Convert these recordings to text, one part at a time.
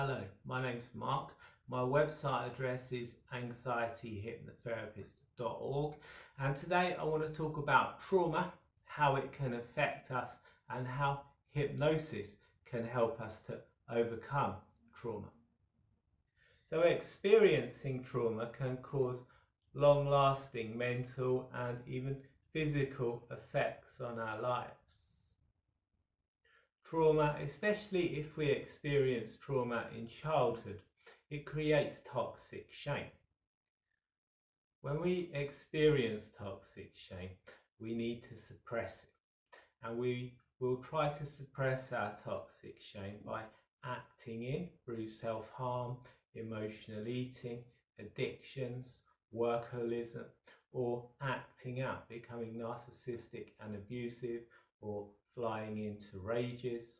Hello, my name's Mark. My website address is anxietyhypnotherapist.org, and today I want to talk about trauma, how it can affect us, and how hypnosis can help us to overcome trauma. So experiencing trauma can cause long-lasting mental and even physical effects on our lives. Trauma, especially if we experience trauma in childhood, it creates toxic shame. When we experience toxic shame, we need to suppress it. And we will try to suppress our toxic shame by acting in through self-harm, emotional eating, addictions, workaholism, or acting out, becoming narcissistic and abusive, or flying into rages.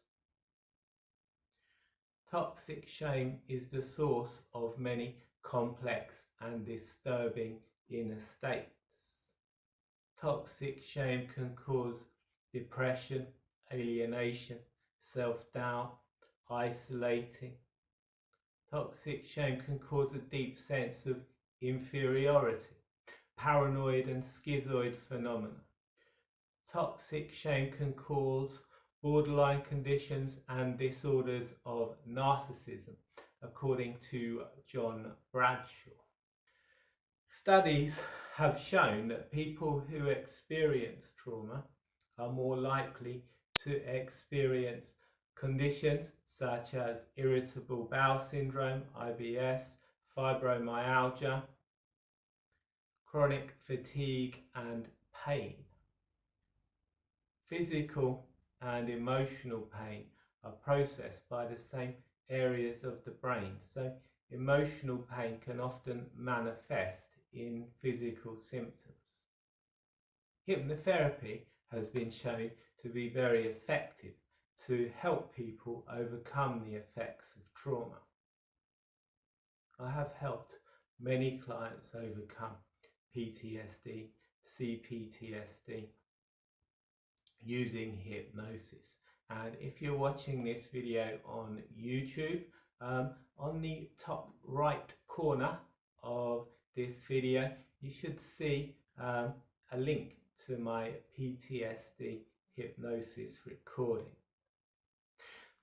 Toxic shame is the source of many complex and disturbing inner states. Toxic shame can cause depression, alienation, self-doubt, isolating. Toxic shame can cause a deep sense of inferiority, paranoid and schizoid phenomena. Toxic shame can cause borderline conditions and disorders of narcissism, according to John Bradshaw. Studies have shown that people who experience trauma are more likely to experience conditions such as irritable bowel syndrome, IBS, fibromyalgia, chronic fatigue, and pain. Physical and emotional pain are processed by the same areas of the brain, so emotional pain can often manifest in physical symptoms. Hypnotherapy has been shown to be very effective to help people overcome the effects of trauma. I have helped many clients overcome PTSD, CPTSD, using hypnosis. And if you're watching this video on YouTube, on the top right corner of this video you should see a link to my PTSD hypnosis recording.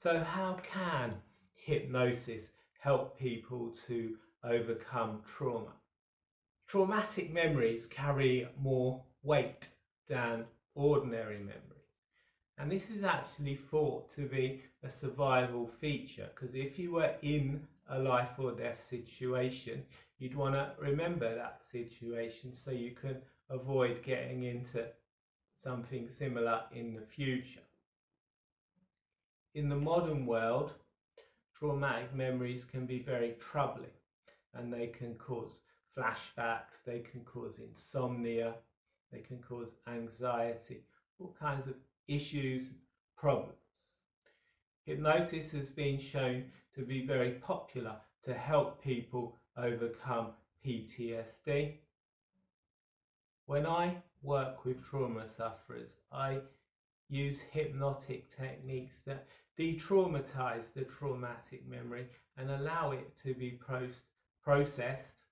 So how can hypnosis help people to overcome trauma? Traumatic memories carry more weight than ordinary memory, and this is actually thought to be a survival feature, because if you were in a life or death situation, you'd want to remember that situation so you can avoid getting into something similar in the future. In the modern world, traumatic memories can be very troubling, and they can cause flashbacks, they can cause insomnia, they can cause anxiety, all kinds of issues, problems. Hypnosis has been shown to be very popular to help people overcome PTSD. When I work with trauma sufferers, I use hypnotic techniques that de-traumatize the traumatic memory and allow it to be processed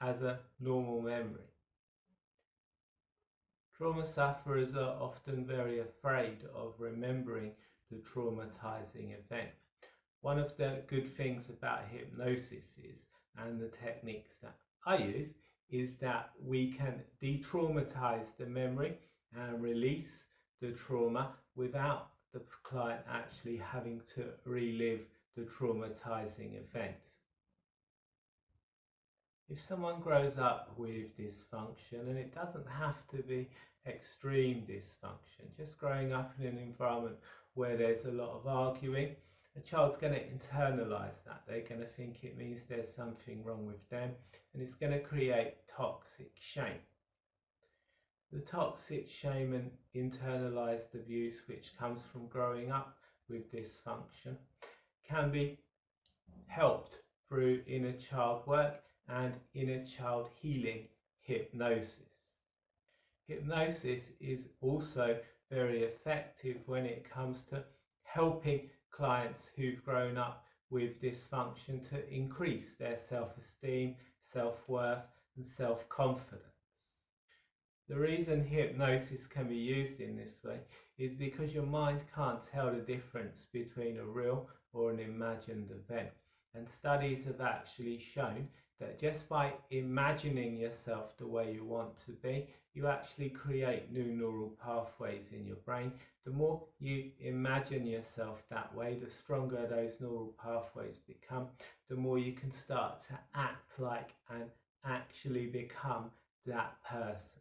as a normal memory. Trauma sufferers are often very afraid of remembering the traumatizing event. One of the good things about hypnosis is, and the techniques that I use, is that we can de-traumatize the memory and release the trauma without the client actually having to relive the traumatizing event. If someone grows up with dysfunction, and it doesn't have to be extreme dysfunction, just growing up in an environment where there's a lot of arguing, a child's going to internalize that. They're going to think it means there's something wrong with them, and it's going to create toxic shame. The toxic shame and internalized abuse which comes from growing up with dysfunction can be helped through inner child work and inner child healing hypnosis. Hypnosis is also very effective when it comes to helping clients who've grown up with dysfunction to increase their self-esteem, self-worth and self-confidence. The reason hypnosis can be used in this way is because your mind can't tell the difference between a real or an imagined event. And studies have actually shown that just by imagining yourself the way you want to be, you actually create new neural pathways in your brain. The more you imagine yourself that way, the stronger those neural pathways become, the more you can start to act like and actually become that person.